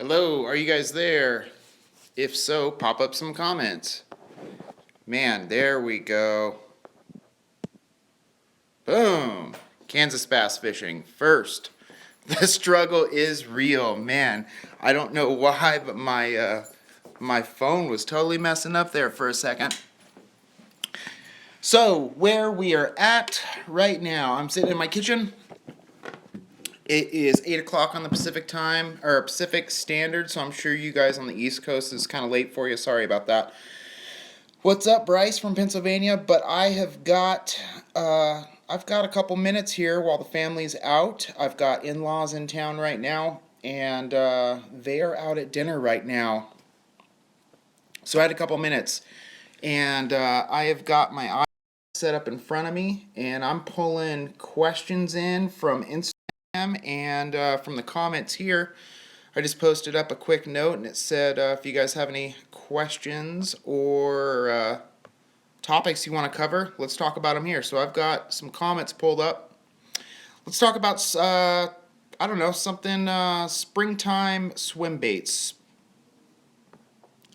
Hello, are you guys there? If so, pop up some comments. Man, there we go. Boom! Kansas bass fishing first. The struggle is real, man. I don't know why, but my phone was totally messing up there for a second. So, where we are at right now, I'm sitting in my kitchen. It is 8 o'clock on the Pacific time, or Pacific Standard, so I'm sure you guys on the East Coast is kind of late for you. Sorry about that. What's up, Bryce from Pennsylvania? But I've got a couple minutes here while the family's out. I've got in-laws in town right now, and they are out at dinner right now. So I had a couple minutes, and I have got my iPad set up in front of me, and I'm pulling questions in from Instagram and from the comments here. I just posted up a quick note, and it said if you guys have any questions or topics you want to cover, let's talk about them here. So I've got some comments pulled up. Let's talk about, I don't know, something springtime swim baits.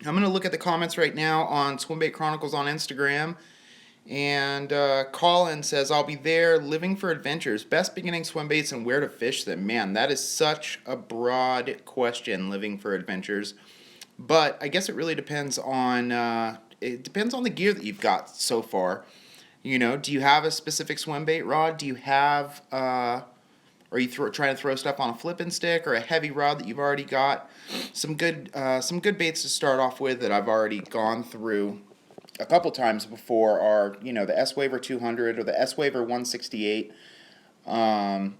I'm going to look at the comments right now on Swimbait Chronicles on Instagram. And Colin says, I'll be there living for adventures. Best beginning swim baits and where to fish them. Man, that is such a broad question, living for adventures. But I guess it really depends on the gear that you've got so far. You know, do you have a specific swim bait rod? Do you have, are you trying to throw stuff on a flipping stick or a heavy rod that you've already got? Some good baits to start off with that I've already gone through a couple times before are, you know, the S-Waver 200 or the S-Waver 168. Huddlestons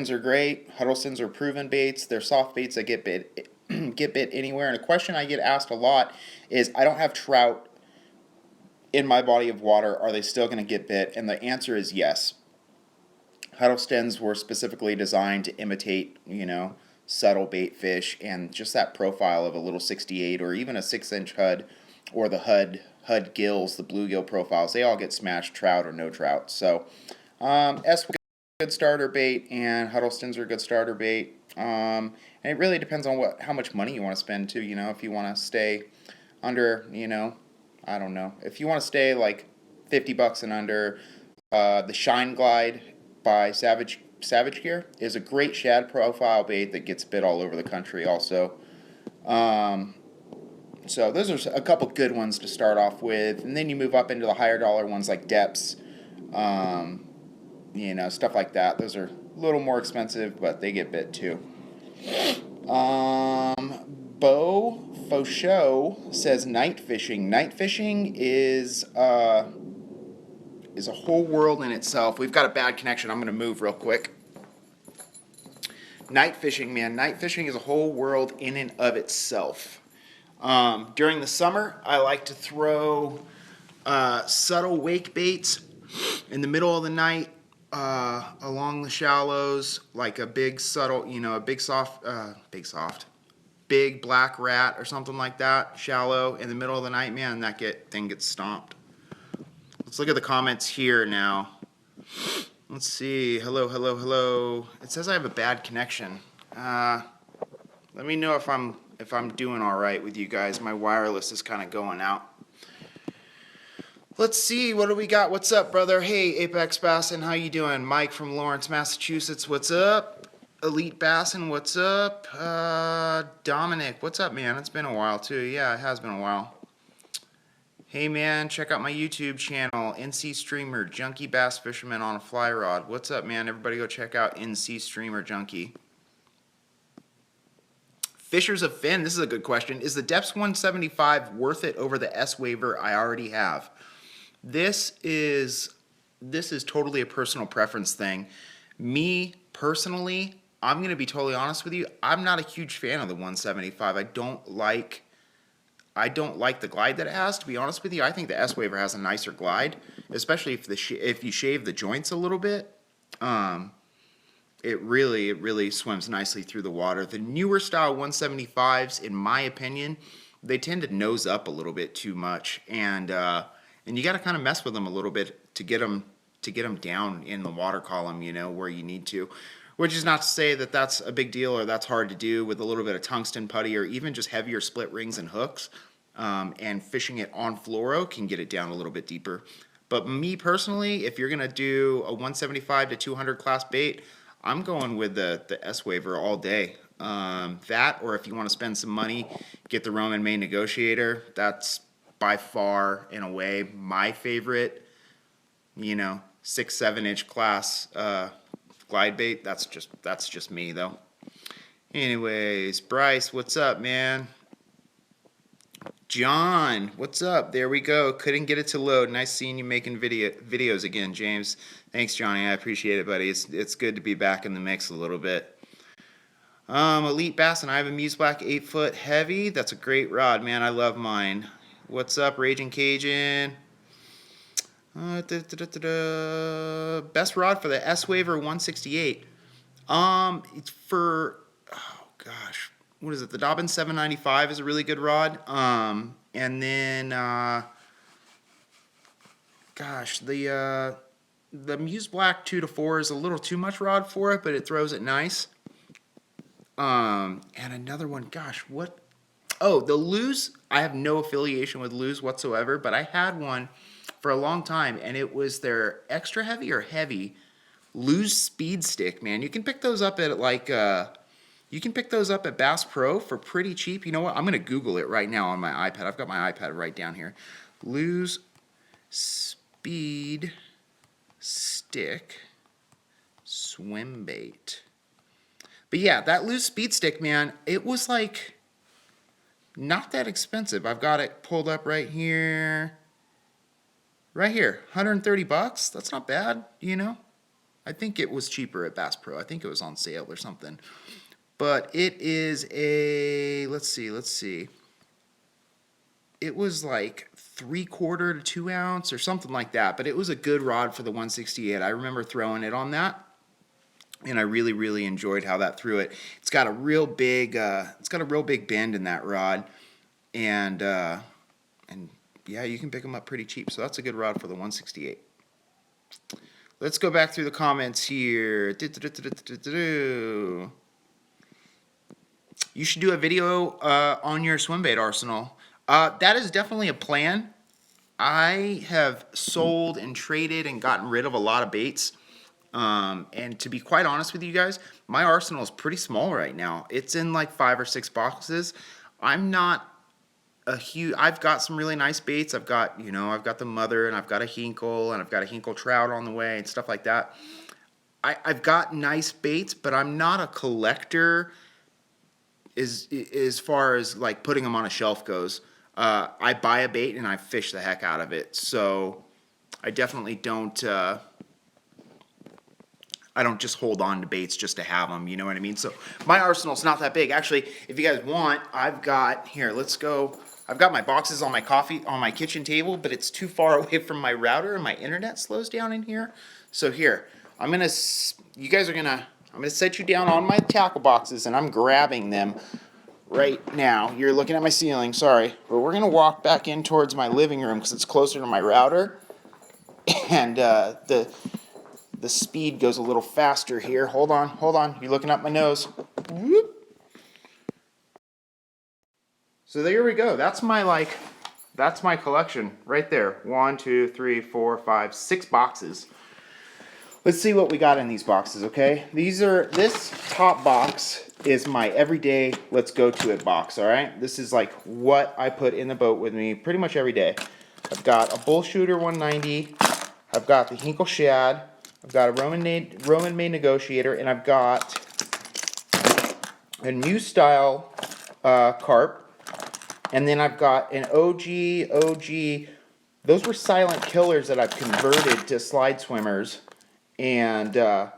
are great. Huddlestons are proven baits. They're soft baits that get bit anywhere. And a question I get asked a lot is, I don't have trout in my body of water. Are they still going to get bit? And the answer is yes. Huddlestons were specifically designed to imitate, you know, subtle bait fish and just that profile of a little 68 or even a 6-inch Hud. Or the Hud gills, the bluegill profiles, they all get smashed, trout or no trout. So, S good starter bait, and Huddlestons are good starter bait. And it really depends on how much money you want to spend too. You know, if you want to stay under, you know, I don't know, if you want to stay like $50 and under, the Shine Glide by Savage Gear is a great shad profile bait that gets bit all over the country. Also. So those are a couple good ones to start off with, and then you move up into the higher dollar ones like Deps, you know, stuff like that. Those are a little more expensive, but they get bit too. Bo Fauchot says night fishing. Night fishing is a whole world in itself. We've got a bad connection. I'm going to move real quick. Night fishing, man. Night fishing is a whole world in and of itself. During the summer, I like to throw subtle wake baits in the middle of the night along the shallows, like a big subtle, you know, a big black rat or something like that, shallow in the middle of the night. Man, that thing gets stomped. Let's look at the comments here now. Let's see. Hello. It says I have a bad connection. Let me know if I'm doing all right with you guys. My wireless is kind of going out. Let's see, what do we got? What's up, brother? Hey, Apex Bassin, how you doing? Mike from Lawrence, Massachusetts, what's up? Elite Bassin, what's up? Dominic, what's up, man? It's been a while, too. Yeah, it has been a while. Hey, man, check out my YouTube channel, NC Streamer, Junkie Bass Fisherman on a Fly Rod. What's up, man? Everybody go check out NC Streamer Junkie. Fishers of Finn, this is a good question. Is the Deps 175 worth it over the S-Waver I already have? This is totally a personal preference thing. Me, personally, I'm going to be totally honest with you. I'm not a huge fan of the 175. I don't like the glide that it has, to be honest with you. I think the S-Waver has a nicer glide, especially if you shave the joints a little bit. It really swims nicely through the water. The newer style 175s, in my opinion, they tend to nose up a little bit too much, and you got to kind of mess with them a little bit to get them down in the water column, you know, where you need to. Which is not to say that that's a big deal or that's hard to do with a little bit of tungsten putty or even just heavier split rings and hooks. And fishing it on fluoro can get it down a little bit deeper. But me personally, if you're going to do a 175 to 200 class bait, I'm going with the S-Waver all day. That, or if you want to spend some money, get the Roman Main Negotiator. That's by far, in a way, my favorite, 6-7 inch class glide bait. That's just me though. Anyways, Bryce, what's up, man? John, what's up? There we go. Couldn't get it to load. Nice seeing you making videos again, James. Thanks, Johnny. I appreciate it, buddy. It's good to be back in the mix a little bit. Elite Bass, and I have a Muse Black 8-foot heavy. That's a great rod, man. I love mine. What's up, Raging Cajun? Best rod for the S-Waver 168. It's for, oh gosh, what is it? The Dobbins 795 is a really good rod. And then, gosh, the Muse Black 2-4 is a little too much rod for it, but it throws it nice. And another one, gosh, what? Oh, the Luz. I have no affiliation with Luz whatsoever, but I had one for a long time, and it was their extra heavy or heavy Luz speed stick, man. You can pick those up at Bass Pro for pretty cheap. You know what? I'm going to Google it right now on my iPad. I've got my iPad right down here. Luz speed stick Swimbait. But yeah, that Luz speed stick, man, it was like not that expensive. I've got it pulled up right here. Right here, $130. That's not bad, I think it was cheaper at Bass Pro. I think it was on sale or something. But it is a, let's see. It was like 3/4 to 2 ounce or something like that. But it was a good rod for the 168. I remember throwing it on that, and I really, really enjoyed how that threw it. It's got a real big bend in that rod, and yeah, you can pick them up pretty cheap. So that's a good rod for the 168. Let's go back through the comments here. You should do a video on your swimbait arsenal. That is definitely a plan. I have sold and traded and gotten rid of a lot of baits. And to be quite honest with you guys, my arsenal is pretty small right now. It's in like 5 or 6 boxes. I'm not I've got some really nice baits. I've got the mother, and I've got a hinkle, and I've got a hinkle trout on the way and stuff like that. I've got nice baits, but I'm not a collector as far as like putting them on a shelf goes. I buy a bait and I fish the heck out of it. So I definitely don't just hold on to baits just to have them, you know what I mean? So my arsenal's not that big. Actually, if you guys want, I've got my boxes on my kitchen table, but it's too far away from my router and my internet slows down in here. So here, I'm gonna set you down on my tackle boxes, and I'm grabbing them right now. You're looking at my ceiling, sorry, but we're gonna walk back in towards my living room because it's closer to my router, and the speed goes a little faster here. Hold on. You're looking up my nose. Whoop. So there we go. That's my collection right there. 1, 2, 3, 4, 5, 6 boxes. Let's see what we got in these boxes, okay? This top box is my everyday let's go to it box, all right? This is like what I put in the boat with me pretty much every day. I've got a bull shooter 190. I've got the Hinkle Shad. I've got a Roman Main Negotiator, and I've got a new style carp. And then I've got an OG. Those were silent killers that I've converted to slide swimmers. And a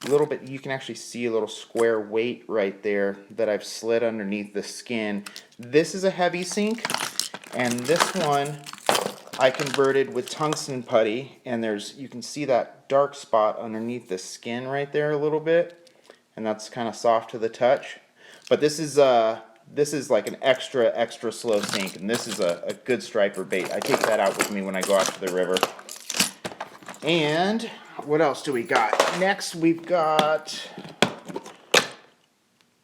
little bit, you can actually see a little square weight right there that I've slid underneath the skin. This is a heavy sink, and this one I converted with tungsten putty. And you can see that dark spot underneath the skin right there a little bit, and that's kind of soft to the touch. But this is like an extra slow sink, and this is a good striper bait. I take that out with me when I go out to the river. And what else do we got? Next we've got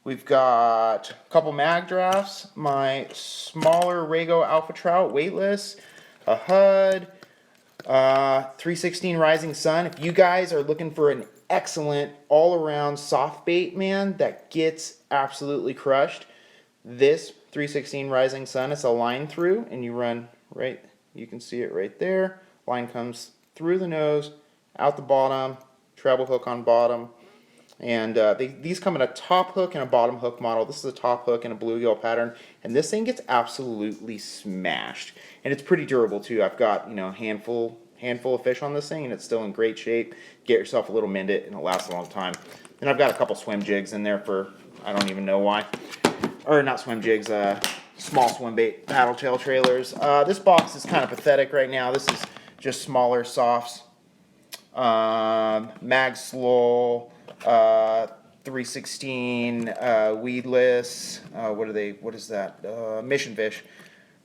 We've got a couple mag drafts, my smaller Rago Alpha Trout weightless, a HUD, 316 Rising Sun. If you guys are looking for an excellent all-around soft bait, man, that gets absolutely crushed, this 316 Rising Sun, it's a line through, and you run right, you can see it right there. Line comes through the nose, out the bottom, treble hook on bottom. And these come in a top hook and a bottom hook model. This is a top hook and a bluegill pattern, and this thing gets absolutely smashed. And it's pretty durable too. I've got, you know, a handful of fish on this thing, and it's still in great shape. Get yourself a little Mindit, and it'll last a long time. And I've got a couple swim jigs in there for, I don't even know why, or not swim jigs, small swim bait paddle tail trailers. This box is kind of pathetic right now. This is just smaller softs. Mag Slow. 316 weedless. What is that? Mission fish.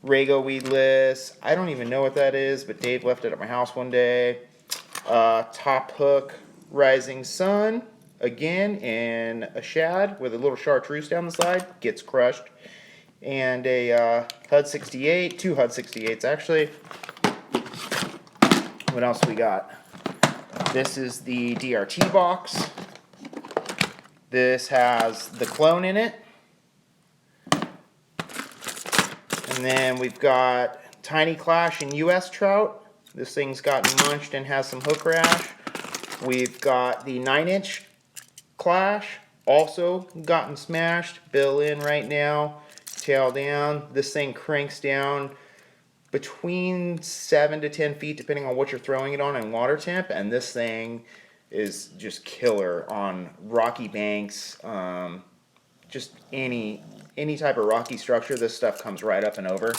Rago weedless. I don't even know what that is, but Dave left it at my house one day. Top hook Rising Sun. Again, in a shad with a little chartreuse down the side. Gets crushed. And a HUD 68. Two HUD 68s actually. What else we got? This is the DRT box. This has the clone in it. And then we've got Tiny Clash and US Trout. This thing's gotten munched and has some hook rash. We've got the 9-inch Clash, also gotten smashed. Bill in right now, tail down. This thing cranks down between 7 to 10 feet depending on what you're throwing it on and water temp, and this thing is just killer on rocky banks, just any type of rocky structure. This stuff comes right up and over.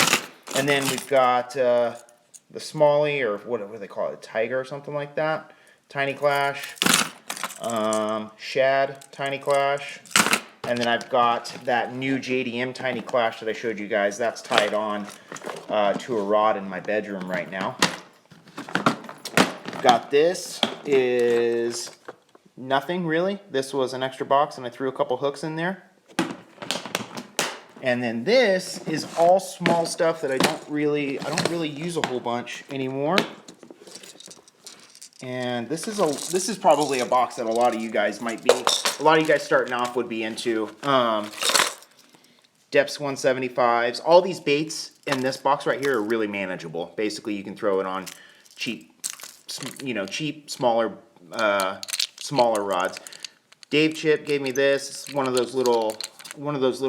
And then we've got the Smalley, or what do they call it, Tiger or something like that. Tiny Clash, Shad Tiny Clash, and then I've got that new JDM Tiny Clash that I showed you guys. That's tied on to a rod in my bedroom right now. Got this, is nothing really. This was an extra box and I threw a couple hooks in there. And then this is all small stuff that I don't really use a whole bunch anymore. And this is probably a box that a lot of you guys starting off would be into. Deps 175s. All these baits in this box right here are really manageable. Basically, you can throw it on cheap, smaller rods. Dave Chip gave me this. It's one of those little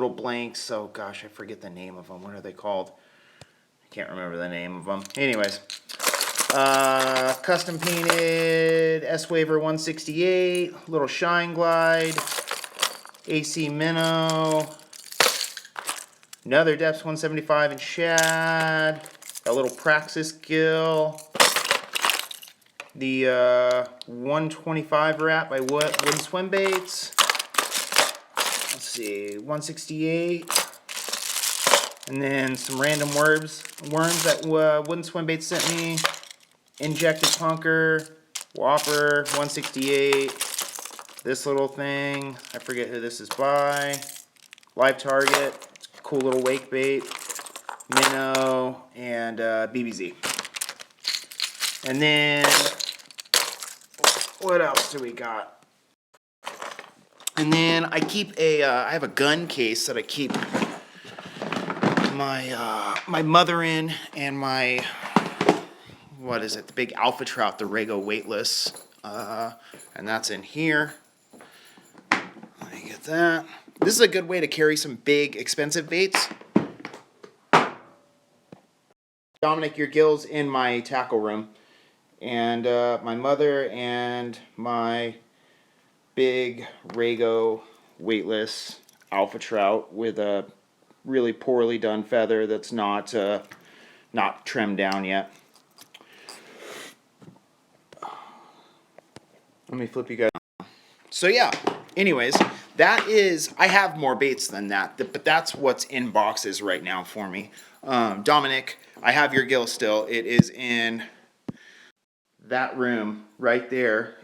blanks. Oh gosh, I forget the name of them. What are they called? I can't remember the name of them. Anyways, custom painted S-Waver 168, little Shine Glide, AC Minnow, another Deps 175 in shad, a little Praxis gill, the 125 wrap by Wooden Swimbaits. Let's see, 168, and then some random worms that Wooden Swimbaits sent me. Injected Punker, Whopper, 168. This little thing, I forget who this is by. Live Target, cool little wake bait. Minnow, and BBZ. And then, what else do we got? And then I keep I have a gun case that I keep my mother in, and my, what is it, the big alpha trout, the Rago weightless, and that's in here. Let me get that. This is a good way to carry some big, expensive baits. Dominic, your gill's in my tackle room, and my mother and my big Rago weightless alpha trout with a really poorly done feather that's not trimmed down yet. Let me flip you guys. So yeah, anyways, that is, I have more baits than that, but that's what's in boxes right now for me. Dominic, I have your gill still. It is in that room right there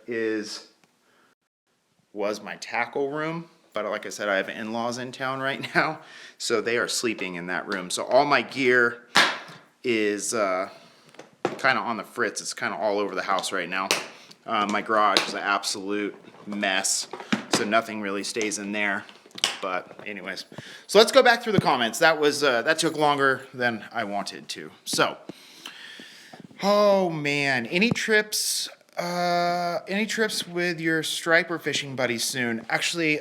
was my tackle room. but like I said, I have in-laws in town right now, so they are sleeping in that room. So all my gear is kind of on the fritz. It's kind of all over the house right now. My garage is an absolute mess, so nothing really stays in there. But anyways, so let's go back through the comments. That took longer than I wanted to. So, oh man, any trips with your striper fishing buddies soon? Actually,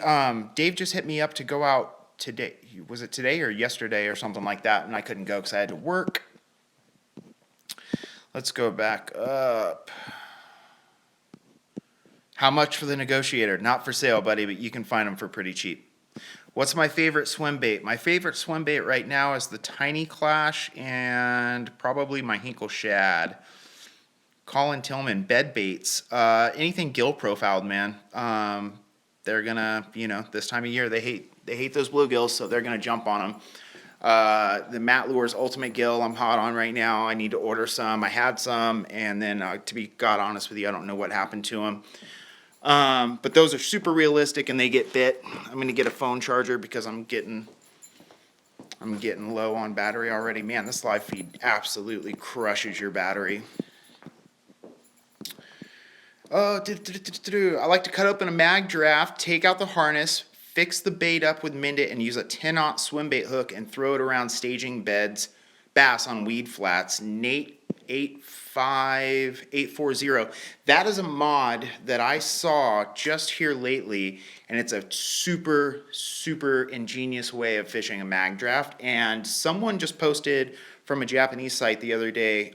Dave just hit me up to go out today. Was it today or yesterday or something like that? And I couldn't go because I had to work. Let's go back up. How much for the negotiator? Not for sale, buddy, but you can find them for pretty cheap. What's my favorite swim bait? My favorite swim bait right now is the Tiny Clash and probably my Hinkle Shad. Colin Tillman, bed baits. Anything gill profiled, man. They're gonna, this time of year they hate those bluegills, so they're gonna jump on them. The Matt Lures Ultimate Gill I'm hot on right now. I need to order some. I had some, and then to be God honest with you, I don't know what happened to them. But those are super realistic, and they get bit. I'm gonna get a phone charger because I'm getting low on battery already. Man, this live feed absolutely crushes your battery. Oh, I like to cut open a mag giraffe, take out the harness, fix the bait up with Mindit, and use a 10-aught swim bait hook and throw it around staging bass on weed flats. Nate 85840. That is a mod that I saw just here lately, and it's a super, super ingenious way of fishing a mag draft. And someone just posted from a Japanese site the other day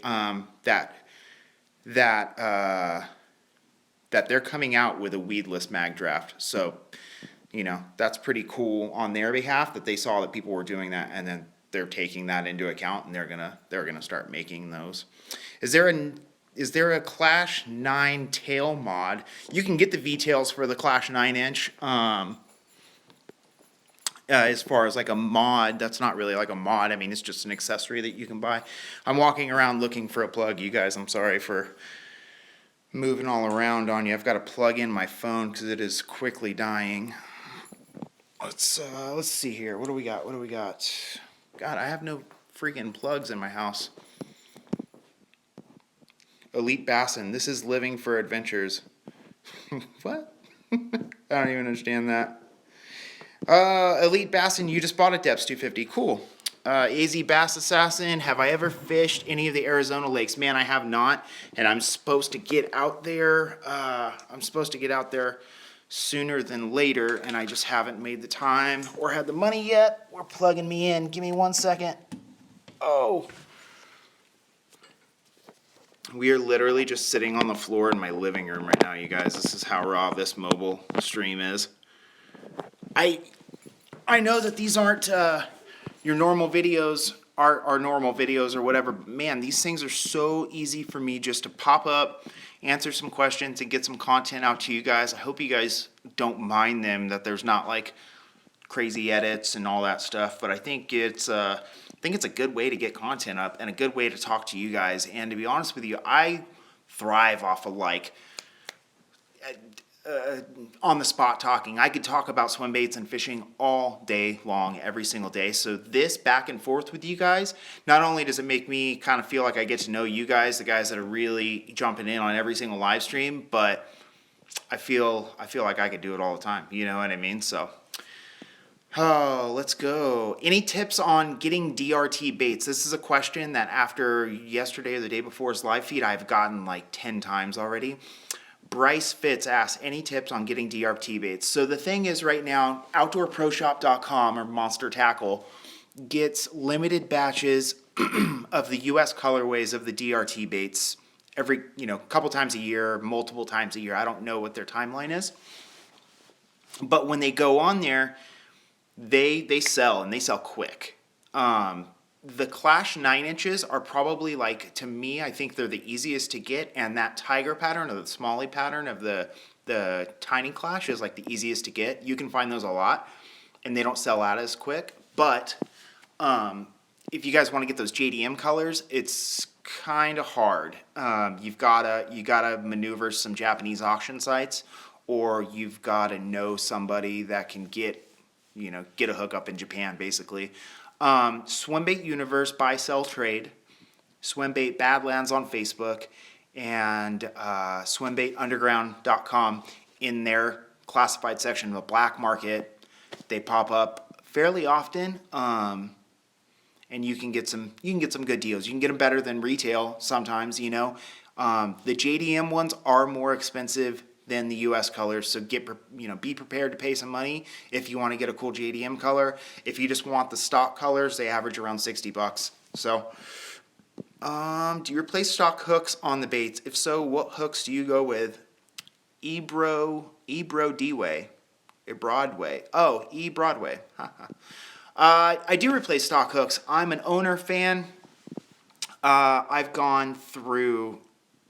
that they're coming out with a weedless mag draft. So, that's pretty cool on their behalf that they saw that people were doing that, and then they're taking that into account, and they're gonna start making those. Is there a Clash 9 tail mod? You can get the V-tails for the Clash 9-inch. As far as like a mod, that's not really like a mod. I mean, it's just an accessory that you can buy. I'm walking around looking for a plug. You guys, I'm sorry for moving all around on you. I've got to plug in my phone because it is quickly dying. Let's see here. What do we got? God, I have no freaking plugs in my house. Elite Bassin. This is living for adventures. What? I don't even understand that. Elite Bassin, you just bought a Deps 250. Cool. AZ Bass Assassin, have I ever fished any of the Arizona lakes? Man, I have not, and I'm supposed to get out there. Sooner than later, and I just haven't made the time or had the money yet. We're plugging me in. Give me 1 second. Oh. We are literally just sitting on the floor in my living room right now, you guys. This is how raw this mobile stream is. I know that these aren't your normal videos, our normal videos or whatever. Man, these things are so easy for me just to pop up, answer some questions, and get some content out to you guys. I hope you guys don't mind them, that there's not like crazy edits and all that stuff, but I think it's a good way to get content up and a good way to talk to you guys. And to be honest with you, I thrive off of like on the spot talking. I could talk about swim baits and fishing all day long, every single day. So this back and forth with you guys, not only does it make me kind of feel like I get to know you guys, the guys that are really jumping in on every single live stream, but I feel like I could do it all the time. You know what I mean? So, let's go. Any tips on getting DRT baits? This is a question that after yesterday or the day before's live feed, I've gotten like 10 times already. Bryce Fitz asks, any tips on getting DRT baits? So the thing is right now, OutdoorProShop.com or Monster Tackle gets limited batches of the U.S. colorways of the DRT baits every, couple times a year, multiple times a year. I don't know what their timeline is. But when they go on there, they sell, and they sell quick. The Clash 9 inches are probably like, to me, I think they're the easiest to get, and that tiger pattern or the Smalley pattern of the Tiny Clash is like the easiest to get. You can find those a lot, and they don't sell out as quick. But if you guys want to get those JDM colors, it's kind of hard. You gotta maneuver some Japanese auction sites, or you've got to know somebody that can get a hookup in Japan, basically. Swimbait Universe, buy, sell, trade. Swimbait Badlands on Facebook, and swimbaitunderground.com. In their classified section of the black market, they pop up fairly often, and you can get some good deals. You can get them better than retail sometimes. The JDM ones are more expensive than the US colors, so be prepared to pay some money if you want to get a cool JDM color. If you just want the stock colors, they average around $60. So, do you replace stock hooks on the baits? If so, what hooks do you go with? Ebro D-Way, Broadway. Oh, Broadway. I do replace stock hooks. I'm an owner fan. I've gone through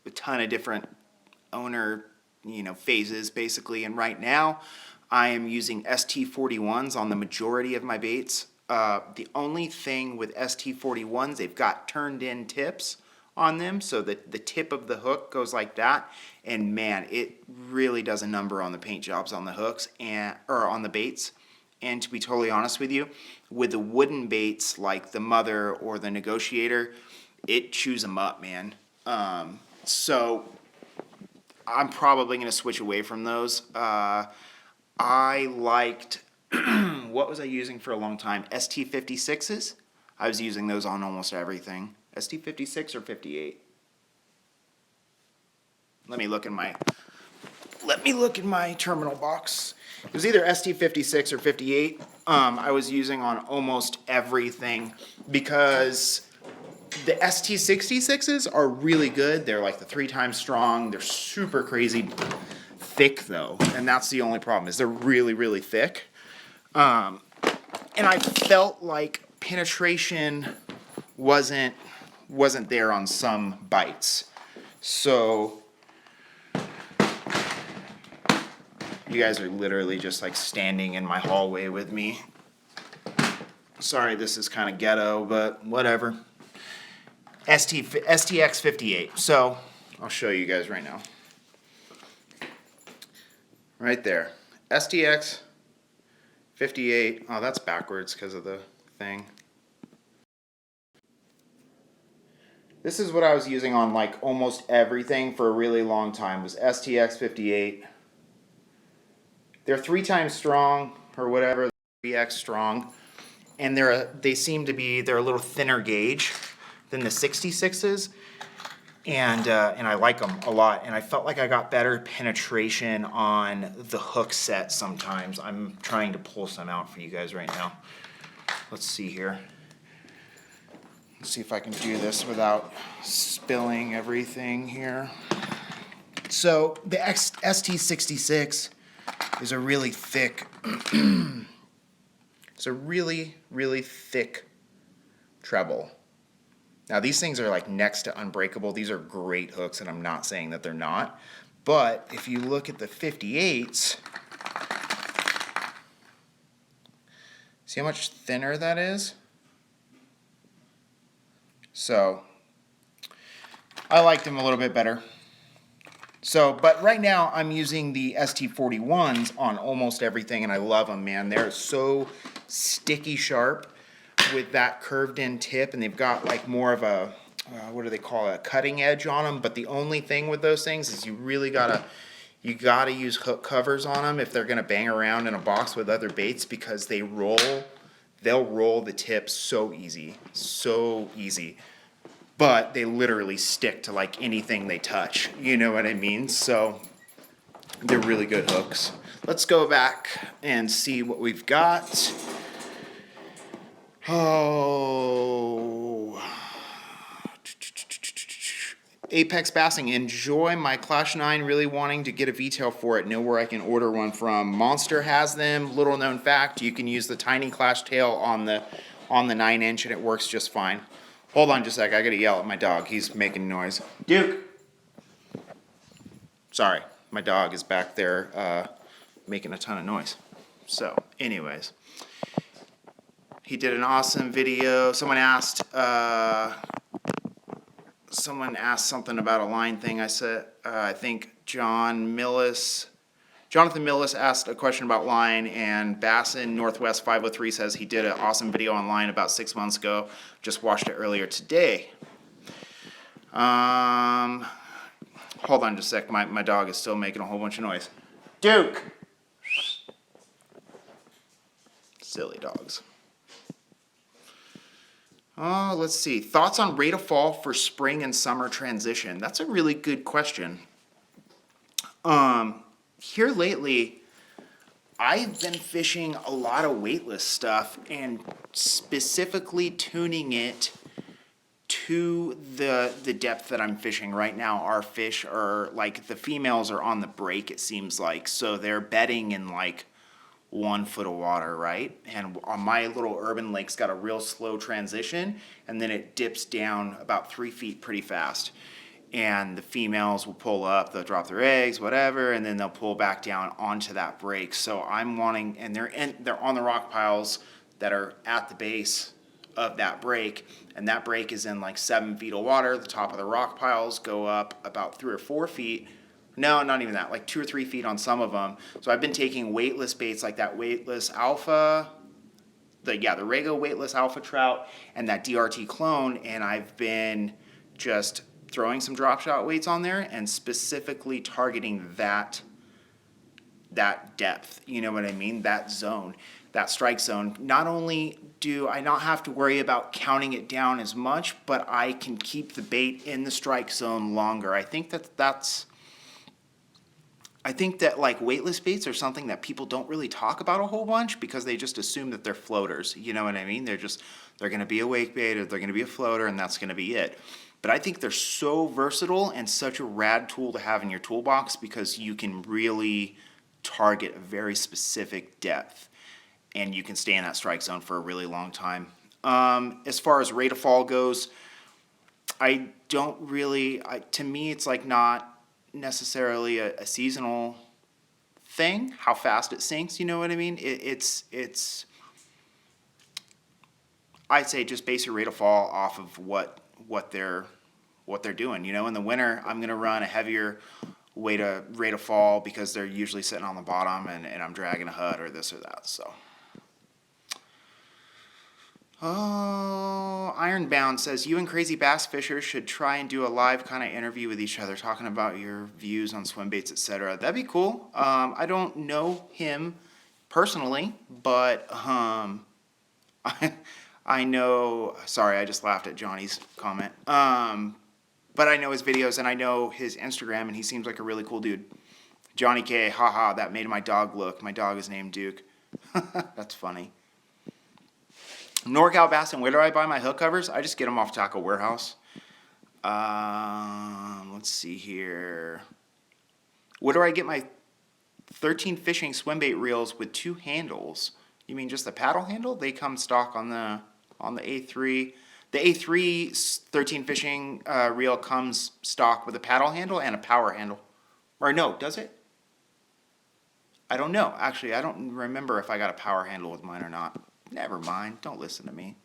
a ton of different owner, phases basically, and right now I am using ST41s on the majority of my baits. The only thing with ST41s, they've got turned in tips on them, so that the tip of the hook goes like that, and man, it really does a number on the paint jobs on the hooks or on the baits. And to be totally honest with you, with the wooden baits like the Mother or the Negotiator, it chews them up, man. So I'm probably going to switch away from those. I liked, what was I using for a long time? ST56s? I was using those on almost everything. ST56 or 58? Let me look in my terminal box. It was either ST56 or 58. I was using on almost everything because the ST66s are really good. They're like the 3 times strong. They're super crazy thick though, and that's the only problem, is they're really, really thick. And I felt like penetration wasn't there on some bites. So you guys are literally just like standing in my hallway with me. Sorry, this is kind of ghetto, but whatever. STX58. So I'll show you guys right now. Right there. STX58. Oh, that's backwards because of the thing. This is what I was using on like almost everything for a really long time, was STX58. They're 3 times strong or whatever, 3x strong, and they're a little thinner gauge than the 66s, and I like them a lot. And I felt like I got better penetration on the hook set sometimes. I'm trying to pull some out for you guys right now. Let's see here. Let's see if I can do this without spilling everything here. So the ST66 is a really thick, it's a really, really thick treble. Now these things are like next to unbreakable. These are great hooks, and I'm not saying that they're not. But if you look at the 58s, see how much thinner that is? So I liked them a little bit better. So, but right now I'm using the ST41s on almost everything, and I love them, man. They're so sticky sharp with that curved in tip, and they've got like more of a, what do they call it, a cutting edge on them. But the only thing with those things is you gotta use hook covers on them if they're gonna bang around in a box with other baits, because they'll roll the tip so easy. But they literally stick to like anything they touch. You know what I mean? So they're really good hooks. Let's go back and see what we've got. Oh, Apex Bassing. Enjoy my Clash 9. Really wanting to get a V-tail for it. Know where I can order one from. Monster has them. Little known fact, you can use the tiny Clash tail on the 9-inch and it works just fine. Hold on just a sec. I gotta yell at my dog. He's making noise. Duke! Sorry. My dog is back there making a ton of noise. So, anyways. He did an awesome video. Someone asked something about a line thing. I said, I think John Millis Jonathan Millis asked a question about line, and Bassin Northwest 503 says he did an awesome video on line about 6 months ago. Just watched it earlier today. Hold on just a sec. My dog is still making a whole bunch of noise. Duke! Silly dogs. Oh, let's see. Thoughts on rate of fall for spring and summer transition? That's a really good question. Here lately, I've been fishing a lot of weightless stuff and specifically tuning it to the depth that I'm fishing right now. Our fish are like, the females are on the break, it seems like, so they're bedding in like 1 foot of water, right? And on my little urban lake's got a real slow transition, and then it dips down about 3 feet pretty fast. And the females will pull up, they'll drop their eggs, whatever, and then they'll pull back down onto that break. So I'm wanting, and they're on the rock piles that are at the base of that break, and that break is in like 7 feet of water. The top of the rock piles go up about 3 or 4 feet. No, not even that, like 2 or 3 feet on some of them. So I've been taking weightless baits like that weightless alpha, the Rego weightless alpha trout, and that DRT clone, and I've been just throwing some drop shot weights on there and specifically targeting that depth, you know what I mean? That zone, that strike zone. Not only do I not have to worry about counting it down as much, but I can keep the bait in the strike zone longer. I think that like weightless baits are something that people don't really talk about a whole bunch because they just assume that they're floaters, you know what I mean? They're going to be a wake bait or they're going to be a floater and that's going to be it. But I think they're so versatile and such a rad tool to have in your toolbox because you can really target a very specific depth and you can stay in that strike zone for a really long time. As far as rate of fall goes, I don't really, to me it's like not necessarily a seasonal thing, how fast it sinks, you know what I mean? It's I'd say just base your rate of fall off of what they're doing. You know, in the winter, I'm going to run a heavier rate of fall because they're usually sitting on the bottom and I'm dragging a HUD or this or that. So, Ironbound says, you and crazy bass fishers should try and do a live kind of interview with each other, talking about your views on swim baits, etc. That'd be cool. I don't know him personally, but I know, sorry, I just laughed at Johnny's comment. But I know his videos and I know his Instagram and he seems like a really cool dude. Johnny K, haha, that made my dog look. My dog is named Duke. That's funny. NorCal Bass, and where do I buy my hook covers? I just get them off Tackle Warehouse. Let's see here. Where do I get my 13 fishing swim bait reels with 2 handles? You mean just the paddle handle? They come stock on the A3. The A3 13 fishing reel comes stock with a paddle handle and a power handle. Or no, does it? I don't know. Actually, I don't remember if I got a power handle with mine or not. Never mind. Don't listen to me.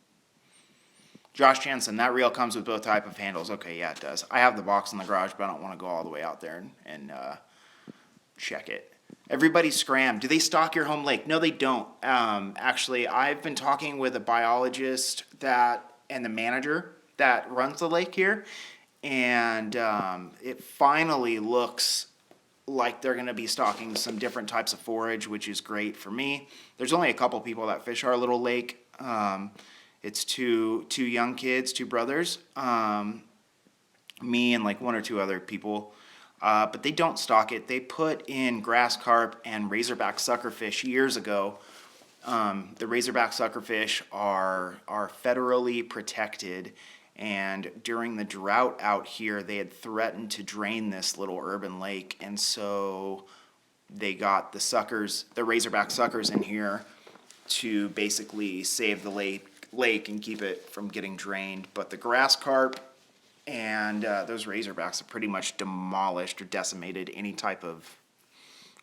Josh Jansen, that reel comes with both type of handles. Okay, yeah, it does. I have the box in the garage, but I don't want to go all the way out there and check it. Everybody scram. Do they stock your home lake? No, they don't. Actually, I've been talking with a biologist and the manager that runs the lake here, and it finally looks like they're going to be stocking some different types of forage, which is great for me. There's only a couple people that fish our little lake. It's two young kids, 2 brothers, me and like 1 or 2 other people. But they don't stock it. They put in grass carp and razorback suckerfish years ago. The razorback suckerfish are federally protected, and during the drought out here, they had threatened to drain this little urban lake, and so they got the razorback suckers in here to basically save the lake and keep it from getting drained. But the grass carp and those razorbacks have pretty much demolished or decimated any type of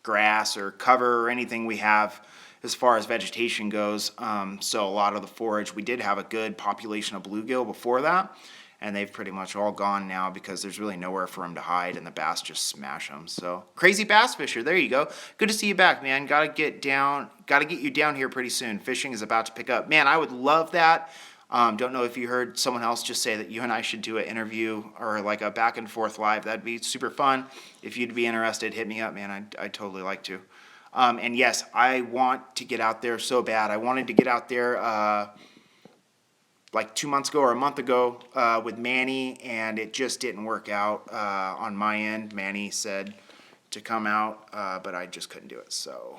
grass or cover or anything we have as far as vegetation goes. So a lot of the forage, we did have a good population of bluegill before that, and they've pretty much all gone now because there's really nowhere for them to hide, and the bass just smash them. So crazy bass fisher, there you go. Good to see you back, man. Gotta get you down here pretty soon. Fishing is about to pick up, man. I would love that. Don't know if you heard someone else just say that you and I should do an interview or like a back and forth live. That'd be super fun. If you'd be interested, hit me up, man. I'd totally like to. And yes, I want to get out there so bad. I wanted to get out there like 2 months ago or a month ago with Manny, and it just didn't work out on my end. Manny said to come out, but I just couldn't do it. So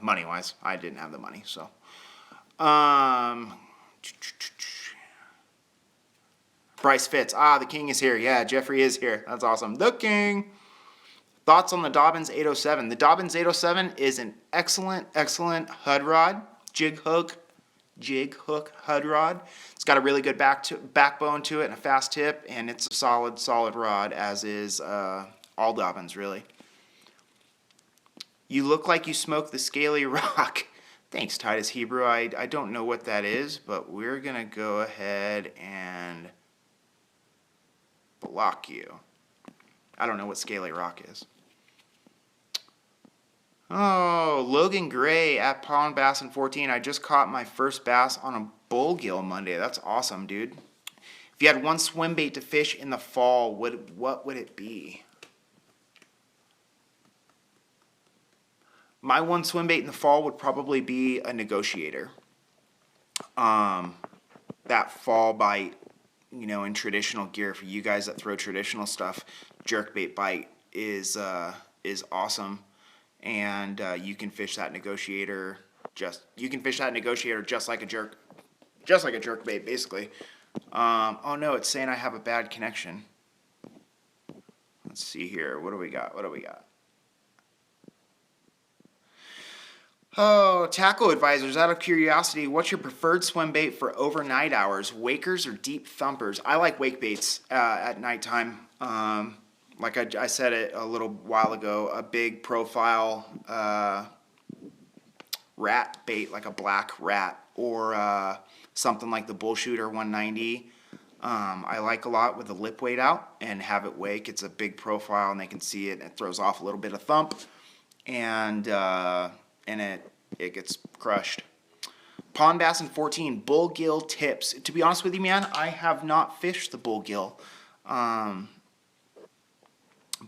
money-wise, I didn't have the money. So Bryce Fitz. The king is here. Yeah, Jeffrey is here. That's awesome. The king. Thoughts on the Dobyns 807? The Dobyns 807 is an excellent HUD rod, jig hook HUD rod. It's got a really good backbone to it and a fast tip, and it's a solid rod, as is all Dobyns, really. You look like you smoked the scaly rock. Thanks, Titus Hebrew. I don't know what that is, but we're going to go ahead and block you. I don't know what scaly rock is. Oh, Logan Gray at Pond Bass in 14. I just caught my first bass on a bullgill Monday. That's awesome, dude. If you had one swim bait to fish in the fall, what would it be? My one swim bait in the fall would probably be a negotiator. That fall bite, you know, in traditional gear, for you guys that throw traditional stuff, jerkbait bite is awesome, and you can fish that negotiator just like a jerkbait, basically. Oh no, it's saying I have a bad connection. Let's see here. What do we got? Oh, tackle advisors, out of curiosity, what's your preferred swim bait for overnight hours, wakers or deep thumpers? I like wake baits at nighttime. Like I said it a little while ago, a big profile rat bait, like a black rat, or something like the Bullshooter 190. I like a lot with the lip weight out and have it wake. It's a big profile and they can see it, and it throws off a little bit of thump, and it gets crushed. Pond Bass in 14, bullgill tips. To be honest with you, man, I have not fished the bullgill.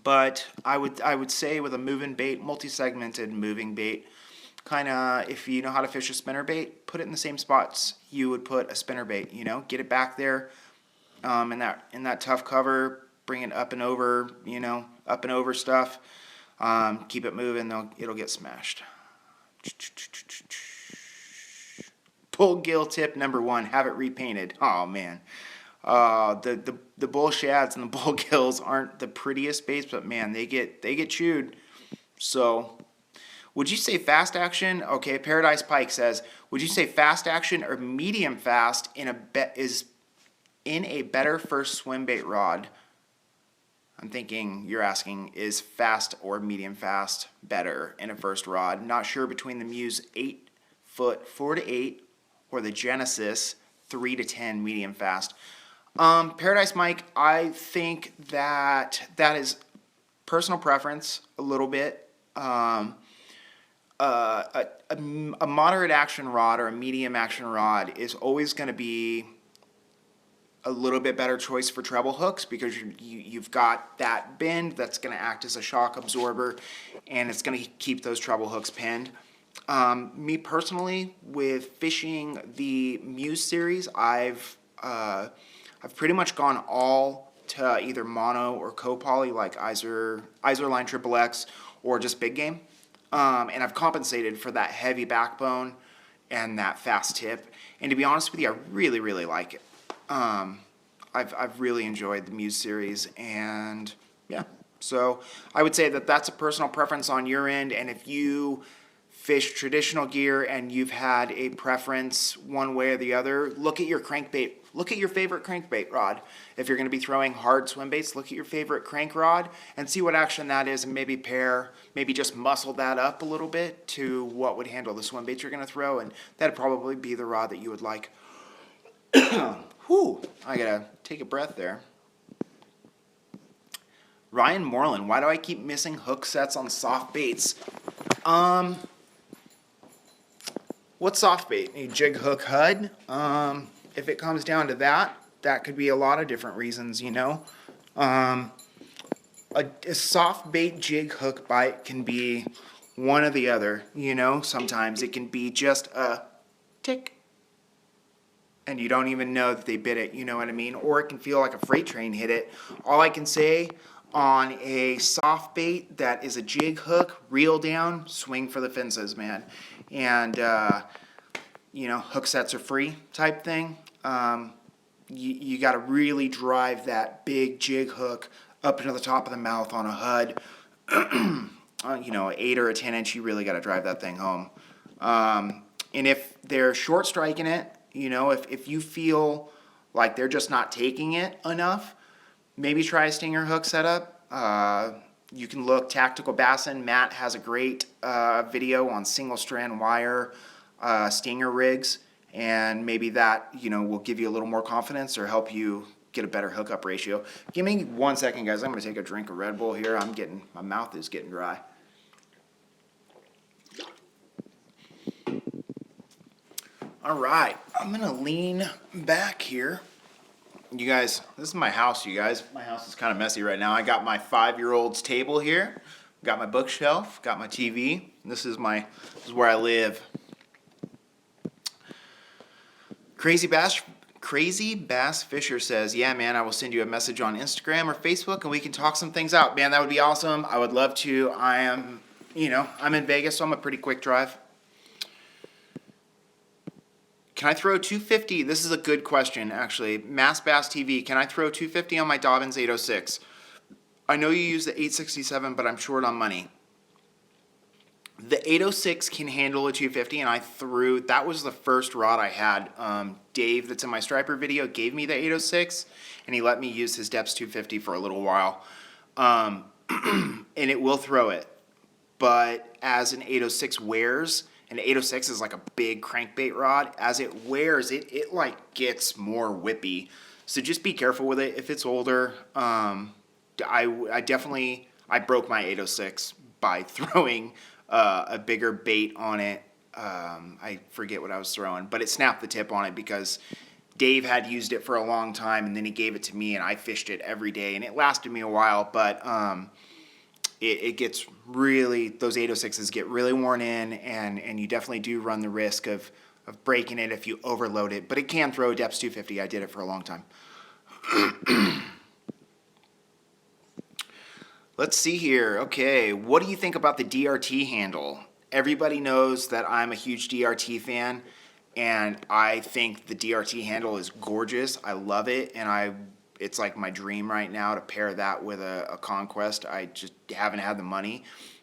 But I would say with a moving bait, multi-segmented moving bait, kind of, if you know how to fish a spinner bait, put it in the same spots you would put a spinner bait. You know, get it back there in that tough cover, bring it up and over, you know, up and over stuff. Keep it moving, it'll get smashed. Bullgill tip number 1: have it repainted. Oh man. The bull shads and the bullgills aren't the prettiest baits, but man, they get chewed. So, would you say fast action? Okay, Paradise Pike says, would you say fast action or medium fast is in a better first swim bait rod? I'm thinking you're asking, is fast or medium fast better in a first rod? Not sure between the Muse 8-foot 4-8 or the Genesis 3-10 medium fast. Paradise Mike, I think that is personal preference a little bit. A moderate action rod or a medium action rod is always going to be a little bit better choice for treble hooks, because you've got that bend that's going to act as a shock absorber, and it's going to keep those treble hooks pinned. Me personally, with fishing the Muse series, I've pretty much gone all to either mono or co-poly, like Iserline XXX or just big game. And I've compensated for that heavy backbone and that fast tip. And to be honest with you, I really, really like it. I've really enjoyed the Muse series, and yeah. So I would say that that's a personal preference on your end, and if you fish traditional gear and you've had a preference one way or the other, look at your crankbait. Look at your favorite crankbait rod. If you're going to be throwing hard swim baits, look at your favorite crank rod and see what action that is, and maybe just muscle that up a little bit to what would handle the swim baits you're going to throw, and that'd probably be the rod that you would like. Whew, I gotta take a breath there. Ryan Moreland, why do I keep missing hook sets on soft baits? What's soft bait? A jig hook HUD? If it comes down to that, that could be a lot of different reasons, you know. A soft bait jig hook bite can be one or the other, you know. Sometimes it can be just a tick, and you don't even know that they bit it, you know what I mean? Or it can feel like a freight train hit it. All I can say on a soft bait that is a jig hook, reel down, swing for the fences, man. And, you know, hook sets are free type thing. You got to really drive that big jig hook up into the top of the mouth on a HUD. You know, an 8 or a 10 inch, you really got to drive that thing home. And if they're short striking it, you know, if you feel like they're just not taking it enough, maybe try a stinger hook setup. You can look Tactical Bassin. Matt has a great video on single strand wire stinger rigs, and maybe that, you know, will give you a little more confidence or help you get a better hookup ratio. Give me 1 second, guys. I'm going to take a drink of Red Bull here. My mouth is getting dry. All right, I'm going to lean back here. You guys, this is my house, you guys. My house is kind of messy right now. I got my 5-year-old's table here. Got my bookshelf, got my TV. This is where I live. Crazy Bass Fisher says, yeah, man, I will send you a message on Instagram or Facebook and we can talk some things out. Man, that would be awesome. I would love to. I'm in Vegas, so I'm a pretty quick drive. Can I throw 250? This is a good question, actually. Mass Bass TV, can I throw 250 on my Dobbins 806? I know you use the 867, but I'm short on money. The 806 can handle a 250, and that was the first rod I had. Dave, that's in my striper video, gave me the 806, and he let me use his Deps 250 for a little while. And it will throw it. But as an 806 wears, an 806 is like a big crankbait rod. As it wears, it like gets more whippy. So just be careful with it. If it's older, I broke my 806 by throwing a bigger bait on it. I forget what I was throwing, but it snapped the tip on it because Dave had used it for a long time, and then he gave it to me, and I fished it every day, and it lasted me a while, but it gets really, those 806s get really worn in, and you definitely do run the risk of breaking it if you overload it, but it can throw a Deps 250. I did it for a long time. Let's see here. Okay, what do you think about the DRT handle? Everybody knows that I'm a huge DRT fan, and I think the DRT handle is gorgeous. I love it, and it's like my dream right now to pair that with a Conquest. I just haven't had the money.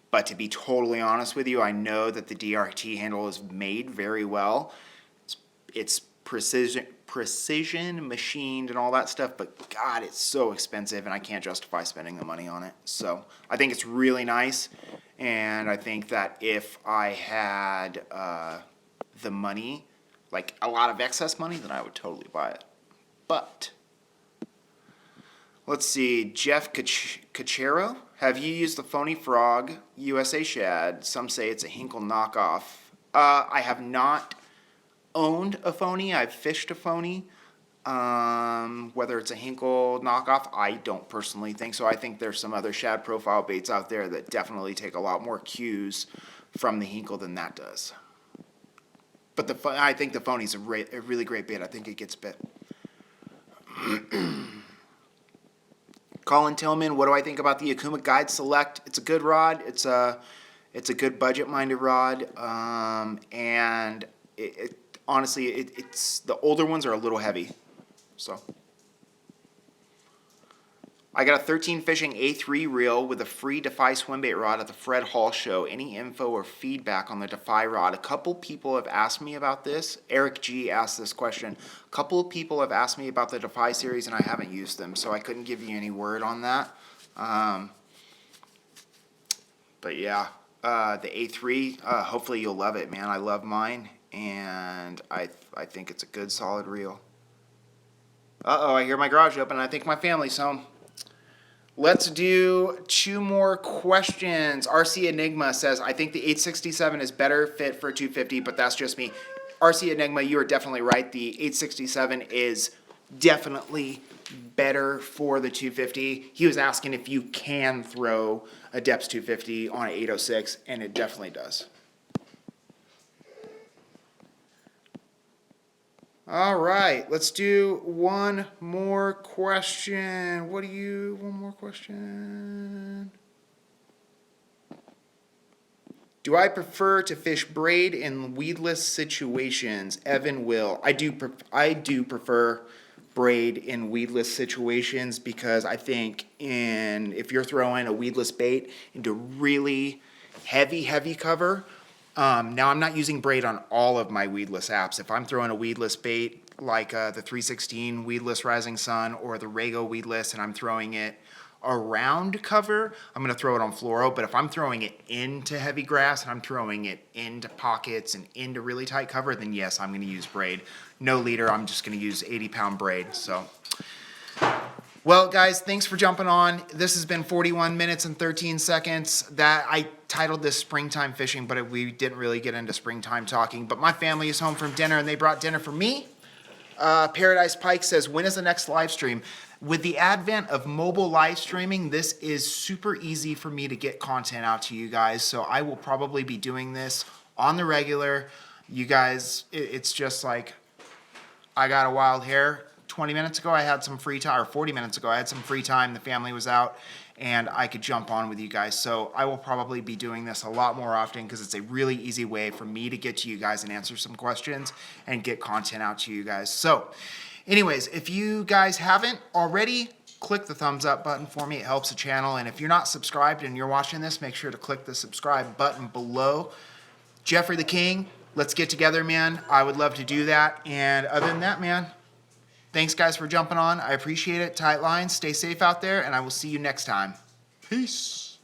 But to be totally honest with you, I know that the DRT handle is made very well. It's precision machined and all that stuff, but God, it's so expensive and I can't justify spending the money on it. So I think it's really nice, and I think that if I had the money, like a lot of excess money, then I would totally buy it. But let's see, Jeff Cachero, have you used the Phony Frog USA Shad? Some say it's a Hinkle knockoff. I have not owned a Phony. I've fished a Phony. Whether it's a Hinkle knockoff, I don't personally think so. I think there's some other shad profile baits out there that definitely take a lot more cues from the Hinkle than that does. But I think the Phony's a really great bait. I think it gets bit. Colin Tillman, what do I think about the Akuma Guide Select? It's a good rod. It's a good budget-minded rod, and honestly, it's the older ones are a little heavy. So I got a 13 fishing A3 reel with a free Defy Swimbait rod at the Fred Hall show. Any info or feedback on the Defy rod? A couple people have asked me about this. Eric G asked this question. A couple of people have asked me about the Defy series, and I haven't used them, so I couldn't give you any word on that. But yeah, the A3, hopefully you'll love it, man. I love mine, and I think it's a good, solid reel. Uh-oh, I hear my garage open. I think my family's home. Let's do 2 more questions. RC Enigma says, I think the 867 is better fit for 250, but that's just me. RC Enigma, you are definitely right. The 867 is definitely better for the 250. He was asking if you can throw a Deps 250 on an 806, and it definitely does. All right, let's do one more question. One more question. Do I prefer to fish braid in weedless situations? Evan will. I do prefer braid in weedless situations because I think if you're throwing a weedless bait into really heavy cover. Now I'm not using braid on all of my weedless apps. If I'm throwing a weedless bait like the 316 weedless Rising Sun or the Rago weedless and I'm throwing it around cover, I'm going to throw it on fluoro. But if I'm throwing it into heavy grass and I'm throwing it into pockets and into really tight cover, then yes, I'm going to use braid. No leader, I'm just going to use 80-pound braid. So, well, guys, thanks for jumping on. This has been 41 minutes and 13 seconds. That I titled this Springtime Fishing, but we didn't really get into springtime talking. But my family is home from dinner, and they brought dinner for me. Paradise Pike says, when is the next live stream? With the advent of mobile live streaming, this is super easy for me to get content out to you guys. So I will probably be doing this on the regular. You guys, it's just like I got a wild hair. 20 minutes ago, I had some free time, or 40 minutes ago, I had some free time. The family was out, and I could jump on with you guys. So I will probably be doing this a lot more often because it's a really easy way for me to get to you guys and answer some questions and get content out to you guys. So anyways, if you guys haven't already, click the thumbs up button for me. It helps the channel. And if you're not subscribed and you're watching this, make sure to click the subscribe button below. Jeffrey the King, let's get together, man. I would love to do that. And other than that, man, thanks, guys, for jumping on. I appreciate it. Tight lines. Stay safe out there, and I will see you next time. Peace.